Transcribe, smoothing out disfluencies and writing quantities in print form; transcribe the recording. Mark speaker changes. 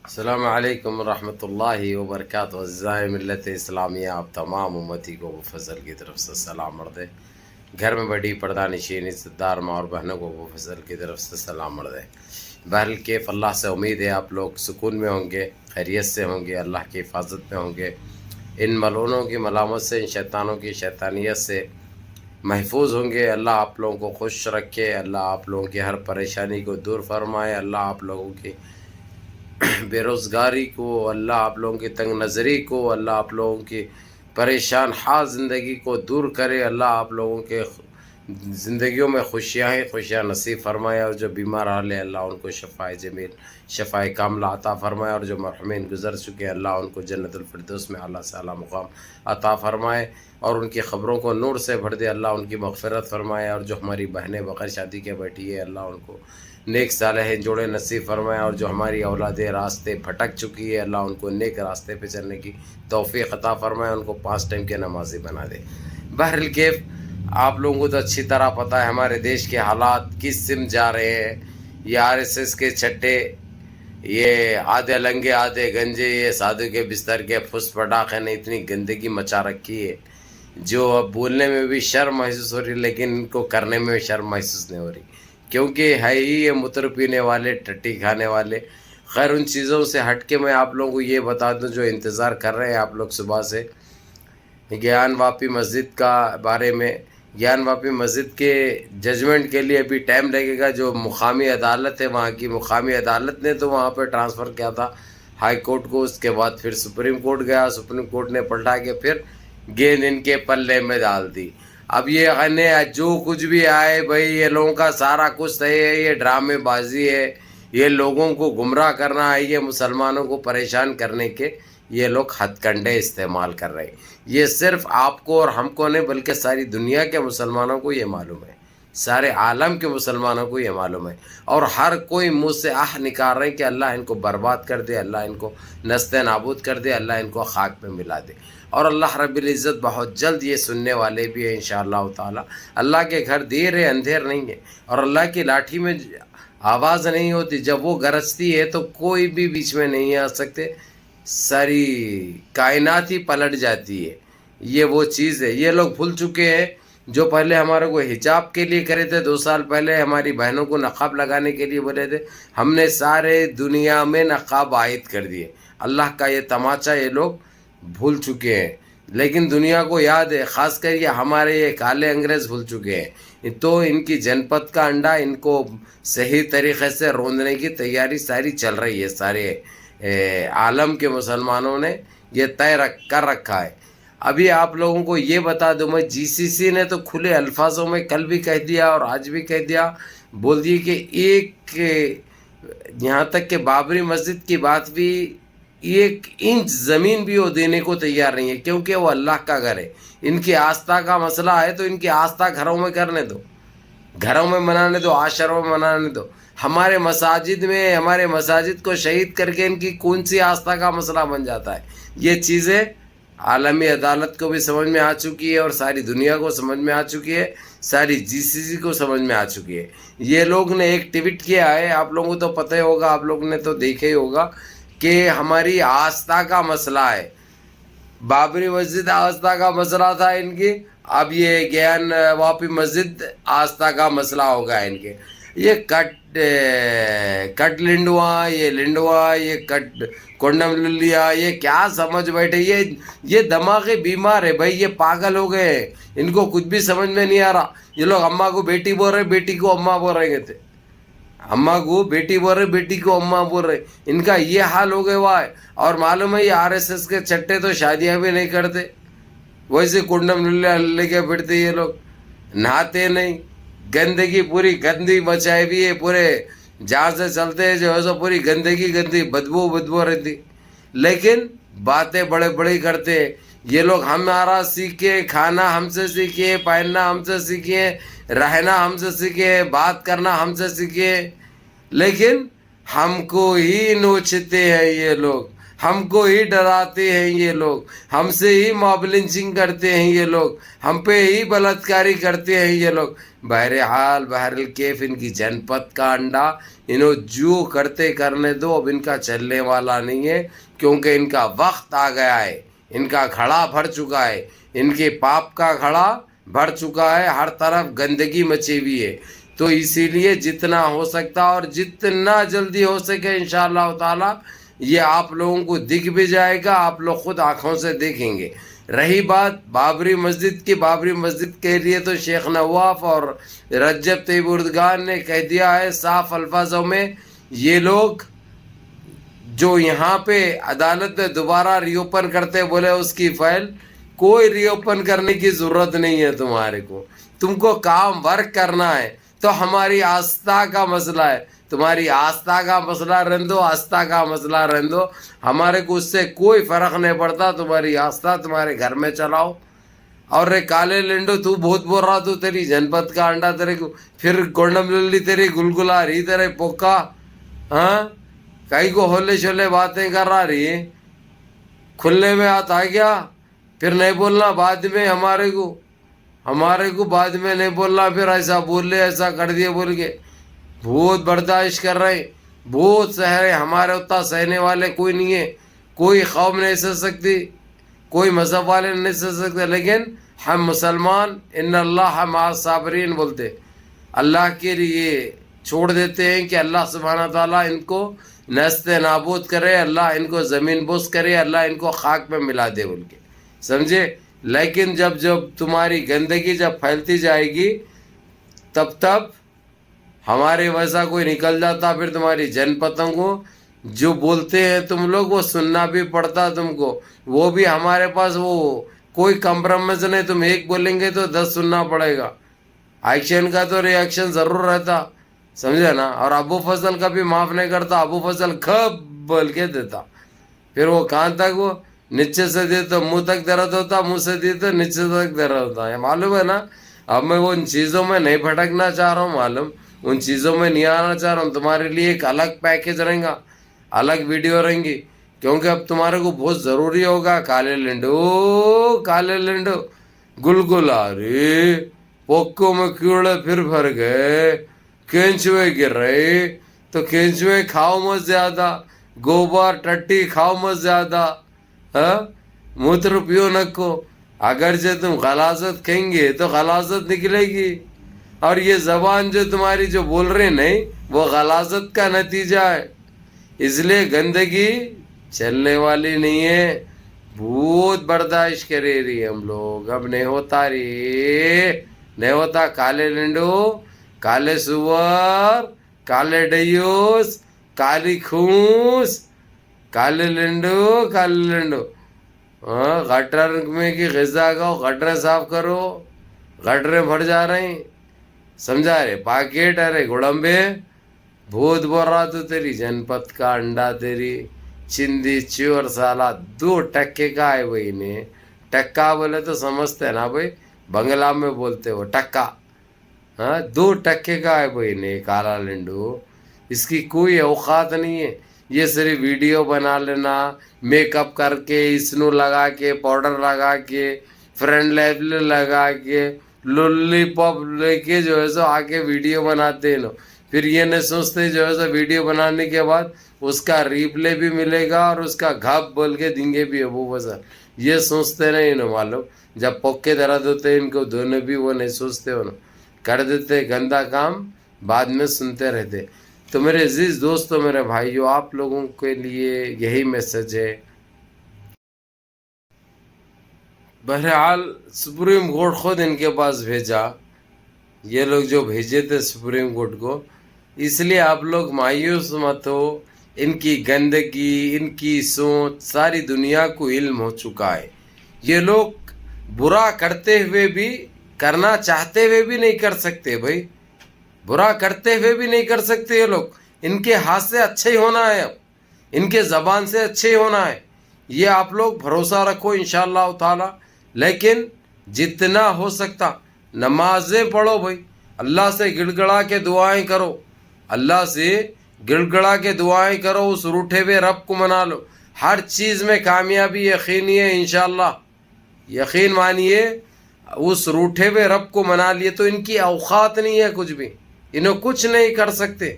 Speaker 1: السلام علیکم ورحمۃ اللہ وبرکاتہ. اعزائے ملت اسلامیہ، آپ تمام امتی کو فضل کی طرف سے سلام عرض ہے. گھر میں بڑی پردہ نشین عزت دار ماں اور بہنوں کو فضل کی طرف سے سلام عرض ہے. بہرحال کیف اللہ سے امید ہے آپ لوگ سکون میں ہوں گے، خیریت سے ہوں گے، اللہ کی حفاظت میں ہوں گے، ان ملعونوں کی ملامت سے، ان شیطانوں کی شیطانیت سے محفوظ ہوں گے. اللہ آپ لوگوں کو خوش رکھے، اللہ آپ لوگوں کی ہر پریشانی کو دور فرمائے، اللہ آپ لوگوں کی بے روزگاری کو، اللہ آپ لوگوں کی تنگ نظری کو، اللہ آپ لوگوں کی پریشان حال زندگی کو دور کرے، اللہ آپ لوگوں کے زندگیوں میں خوشیاں نصیب فرمائے، اور جو بیمار حال ہے اللہ ان کو شفائے جمیل، شفائے کاملہ عطا فرمائے، اور جو مرحومین گزر چکے اللہ ان کو جنت الفردوس میں اعلیٰ سے اعلیٰ مقام عطا فرمائے، اور ان کی خبروں کو نور سے بھر دے، اللہ ان کی مغفرت فرمائے. اور جو ہماری بہنیں بغیر شادی کے بیٹھی ہے اللہ ان کو نیک صالح جوڑے نصیب فرمائے، اور جو ہماری اولادیں راستے بھٹک چکی ہے اللہ ان کو نیک راستے پہ چلنے کی توفیق عطا فرمائے، ان کو 5 ٹائم کے نمازی بنا دے. بہرحال کیف آپ لوگوں کو تو اچھی طرح پتہ ہے ہمارے دیش کے حالات کس سمت جا رہے ہیں. یہ RSS کے چھٹے، یہ آدھے لنگے آدھے گنجے، یہ سادھو کے بستر کے پھس پٹاخے نے اتنی گندگی مچا رکھی ہے جو اب بولنے میں بھی شرم محسوس ہو رہی، لیکن ان کو کرنے میں بھی شرم محسوس نہیں ہو رہی، کیونکہ ہے ہی یہ متر پینے والے، ٹٹی کھانے والے. خیر ان چیزوں سے ہٹ کے میں آپ لوگوں کو یہ بتا دوں جو انتظار کر رہے ہیں آپ لوگ صبح سے گیان واپی مسجد کا بارے میں. گیان واپی مسجد کے ججمنٹ کے لیے ابھی ٹائم لگے گا. جو مقامی عدالت ہے وہاں کی مقامی عدالت نے تو وہاں پہ ٹرانسفر کیا تھا ہائی کورٹ کو، اس کے بعد پھر سپریم کورٹ گیا، سپریم کورٹ نے پلٹا کے پھر گیند ان کے پلے میں ڈال دی. اب یہ جو کچھ بھی آئے بھائی، یہ لوگوں کا سارا کچھ صحیح ہے، یہ ڈرامے بازی ہے، یہ لوگوں کو گمراہ کرنا ہے، یہ مسلمانوں کو پریشان کرنے کے یہ لوگ ہتھ کنڈے استعمال کر رہے ہیں. یہ صرف آپ کو اور ہم کو نہیں بلکہ ساری دنیا کے مسلمانوں کو یہ معلوم ہے، سارے عالم کے مسلمانوں کو یہ معلوم ہے، اور ہر کوئی منہ سے نکال رہے ہیں کہ اللہ ان کو برباد کر دے، اللہ ان کو نست نابود کر دے، اللہ ان کو خاک میں ملا دے. اور اللہ رب العزت بہت جلد یہ سننے والے بھی ہیں انشاءاللہ تعالی. اللہ کے گھر دیر ہے اندھیر نہیں ہے، اور اللہ کی لاٹھی میں آواز نہیں ہوتی، جب وہ گرجتی ہے تو کوئی بھی بیچ میں نہیں آ سکتے، ساری کائنات ہی پلٹ جاتی ہے. یہ وہ چیز ہے. یہ لوگ بھول چکے ہیں جو پہلے ہمارے کو حجاب کے لیے کرے تھے، 2 سال پہلے ہماری بہنوں کو نقاب لگانے کے لیے بولے تھے، ہم نے سارے دنیا میں نقاب عائد کر دیے. اللہ کا یہ تماچا یہ لوگ بھول چکے ہیں، لیکن دنیا کو یاد ہے، خاص کر یہ ہمارے یہ کالے انگریز بھول چکے ہیں. تو ان کی جنپت کا انڈا ان کو صحیح طریقے سے روندنے کی تیاری ساری چل رہی ہے. سارے عالم کے مسلمانوں نے یہ طے کر رکھا ہے. ابھی آپ لوگوں کو یہ بتا دوں میں، GCC نے تو کھلے الفاظوں میں کل بھی کہہ دیا اور آج بھی کہہ دیا، بول دی کہ ایک یہاں تک کہ بابری مسجد کی بات بھی 1 انچ زمین بھی وہ دینے کو تیار نہیں ہے، کیونکہ وہ اللہ کا گھر ہے. ان کی آستھا کا مسئلہ ہے تو ان کی آستھا گھروں میں کرنے دو، گھروں میں منانے دو، عاشروں میں منانے دو. ہمارے مساجد کو شہید کر کے ان کی کون سی آستھا کا مسئلہ بن جاتا ہے. یہ چیزیں عالمی عدالت کو بھی سمجھ میں آ چکی ہے، اور ساری دنیا کو سمجھ میں آ چکی ہے، ساری GCC کو سمجھ میں آ چکی ہے. یہ لوگ نے ایک ٹویٹ کیا ہے، آپ لوگوں کو تو پتہ ہی ہوگا، آپ لوگ نے تو دیکھا ہی ہوگا کہ ہماری آستھا کا مسئلہ ہے. بابری مسجد آستھا کا مسئلہ تھا ان کی، اب یہ گیان واپی مسجد آستھا کا مسئلہ ہوگا ان کے. یہ کٹ لنڈوا، یہ کٹ کونڈم للیا، یہ کیا سمجھ بیٹھے، یہ دماغی بیمار ہے بھائی، یہ پاگل ہو گئے ہیں، ان کو کچھ بھی سمجھ میں نہیں آ رہا. یہ لوگ اماں کو بیٹی بول رہے، بیٹی کو اماں بول رہے تھے، اماں کو بیٹی بول رہے، بیٹی کو اماں بول رہے. ان کا یہ حال ہو گیا ہوا ہے. اور معلوم ہے یہ RSS کے چھٹے تو شادیاں بھی نہیں کرتے، ویسے کنڈم لے کے پھرتے، یہ لوگ نہاتے نہیں، گندگی پوری گندی مچائی بھی ہے، پورے جہاں سے چلتے ہیں جو ہے سو پوری گندگی بدبو رہتی، لیکن باتیں بڑے بڑے کرتے ہیں. یہ لوگ ہمارا سیکھے، کھانا ہم سے سیکھے، پہننا ہم سے سیکھے، رہنا ہم سے سیکھے، بات کرنا ہم سے سیکھے، لیکن ہم کو ہی نوچتے ہیں یہ لوگ، ہم کو ہی ڈراتے ہیں یہ لوگ, ہم سے ہی موب لنچنگ کرتے ہیں یہ لوگ, ہم پہ ہی بلاتکاری کرتے ہیں یہ لوگ. بہرحال الکیف ان کی جن پت کا انڈا, انہوں جو کرتے کرنے دو, اب ان کا چلنے والا نہیں ہے, کیونکہ ان کا وقت آ گیا ہے, ان کا گھڑا بھر چکا ہے, ان کے پاپ کا گھڑا بھر چکا ہے, ہر طرف گندگی مچی ہوئی ہے. تو اسی لیے جتنا ہو سکتا اور جتنا جلدی ہو سکے انشاءاللہ تعالی یہ آپ لوگوں کو دکھ بھی جائے گا, آپ لوگ خود آنکھوں سے دیکھیں گے. رہی بات بابری مسجد کی, بابری مسجد کے لیے تو شیخ نواف اور رجب طیب اردگان نے کہہ دیا ہے صاف الفاظوں میں, یہ لوگ جو یہاں پہ عدالت میں دوبارہ ری اوپن کرتے بولے اس کی فائل کوئی ری اوپن کرنے کی ضرورت نہیں ہے تمہارے کو, تم کو کام ورک کرنا ہے. تو ہماری آستھا کا مسئلہ ہے, تمہاری آستھا کا مسئلہ رہن دو, آستھا کا مسئلہ رہن دو, ہمارے کو اس سے کوئی فرق نہیں پڑتا. تمہاری آستھا تمہارے گھر میں چلاؤ. اور رے کالے لنڈو تو بہت بول رہا, تو تیری جنپت کا انڈا تیرے کو, پھر گونڈم للی تیری گلگلا رہی تیرے پوکا, ہاں کئی کو ہولے شولے باتیں کر رہا رہی ہے, کھلنے میں آتا ہے کیا؟ پھر نہیں بولنا بعد میں ہمارے کو بعد میں نہیں بولنا, پھر ایسا بول لے ایسا کر دیے بول کے. بہت برداشت کر رہے ہیں, بہت سہ رہے, ہمارے اتنا سہنے والے کوئی نہیں ہے, کوئی قوم نہیں سہ سکتی, کوئی مذہب والے نہیں سہ سکتے, لیکن ہم مسلمان ان اللہ مع الصابرین بولتے, اللہ کے لیے چھوڑ دیتے ہیں کہ اللہ سبحانہ تعالیٰ ان کو نیست نابود کرے, اللہ ان کو زمین بوس کرے, اللہ ان کو خاک میں ملا دے بول کے, سمجھے. لیکن جب تمہاری گندگی جب پھیلتی جائے گی تب ہمارے ویسا کوئی نکل جاتا, پھر تمہاری جن پتوں کو جو بولتے ہیں تم لوگ وہ سننا بھی پڑتا تم کو, وہ بھی ہمارے پاس وہ کوئی کمپرومائز نہیں, تم ایک بولیں گے تو 10 سننا پڑے گا. ایکشن کا تو ری ایکشن ضرور رہتا, سمجھے نا. اور ابو فضل کا بھی معاف نہیں کرتا, ابو فضل کھب بول کے دیتا, پھر وہ کہاں تک وہ نیچے سے دے تو منہ تک درد ہوتا, منہ سے دے تو نیچے تک درد ہوتا ہے, معلوم ہے نا. اب میں وہ ان چیزوں میں نہیں بھٹکنا چاہ رہا ہوں, معلوم, ان چیزوں میں نہیں آنا چاہ رہا ہوں. تمہارے لیے ایک الگ پیکیج رہیں گا, الگ ویڈیو رہیں گی, کیونکہ اب تمہارے کو بہت ضروری ہوگا. کالے لنڈو گلگلا رے پوکوں میں کیڑے پھر بھر گئے, کینچوے گر رہے, تو کینچوے کھاؤ مت زیادہ, گوبر ٹٹی کھاؤ مت زیادہ, موتر پیو نکو. اگر سے تم غلاظت کہیں گے تو غلاظت نکلے گی, اور یہ زبان جو تمہاری جو بول رہے نہیں وہ غلاظت کا نتیجہ ہے. اس لیے گندگی چلنے والی نہیں ہے, بہت برداشت کرے رہی ہم لوگ, اب نہیں ہوتا نہیں ہوتا. کالے لنڈو, کالے سور, کالے ڈیوس, کالی خونس, کالے لنڈو, گٹر میں کی غذا کھاؤ, گٹریں صاف کرو, گٹریں بھر جا رہے ہیں, سمجھا رہے پاکٹ. ارے گڑمبے بہت بول رہا تو تیری جنپت کا انڈا تیری چندی چور سالا 2 کا ہے بھائی نے. ٹکا بولے تو سمجھتے نا بھائی, بنگلہ میں بولتے وہ ٹکا, 2 کا ہے بھائی نے. کالا لنڈو اس کی کوئی اوقات نہیں ہے, یہ صرف ویڈیو بنا لینا, میک اپ کر کے, اسنو لگا کے, پاؤڈر لگا کے, فرینڈ لیبل لگا کے, لولی پاپ لے کے جو ہے سو آ کے ویڈیو بناتے ہیں. پھر یہ نہیں سوچتے جو ہے سو ویڈیو بنانے کے بعد اس کا ریپلے بھی ملے گا اور اس کا گھپ بول کے دیں گے بھی ابو فضل, یہ سوچتے نہیں انہوں. معلوم جب پوکے درد ہوتے ان کو دونوں بھی وہ نہیں سوچتے, انہوں کر دیتے گندا کام, بعد میں سنتے رہتے. تو میرے عزیز دوستوں, میرے بھائیو, آپ لوگوں کے لیے یہی میسج ہے. بہرحال سپریم کورٹ خود ان کے پاس بھیجا, یہ لوگ جو بھیجے تھے سپریم کورٹ کو, اس لیے آپ لوگ مایوس مت ہو. ان کی گندگی, ان کی سوچ ساری دنیا کو علم ہو چکا ہے. یہ لوگ برا کرتے ہوئے بھی, کرنا چاہتے ہوئے بھی نہیں کر سکتے بھائی, برا کرتے ہوئے بھی نہیں کر سکتے. یہ لوگ, ان کے ہاتھ سے اچھے ہی ہونا ہے, اب ان کے زبان سے اچھے ہی ہونا ہے. یہ آپ لوگ بھروسہ رکھو انشاءاللہ تعالی. لیکن جتنا ہو سکتا نمازیں پڑھو بھائی, اللہ سے گڑ گڑا کے دعائیں کرو, اللہ سے گڑ گڑا کے دعائیں کرو, اس روٹھے ہوئے رب کو منا لو. ہر چیز میں کامیابی یقینی ہے انشاءاللہ. یقین مانیے اس روٹھے ہوئے رب کو منا لیے تو ان کی اوقات نہیں ہے کچھ بھی، انہیں کچھ نہیں کر سکتے.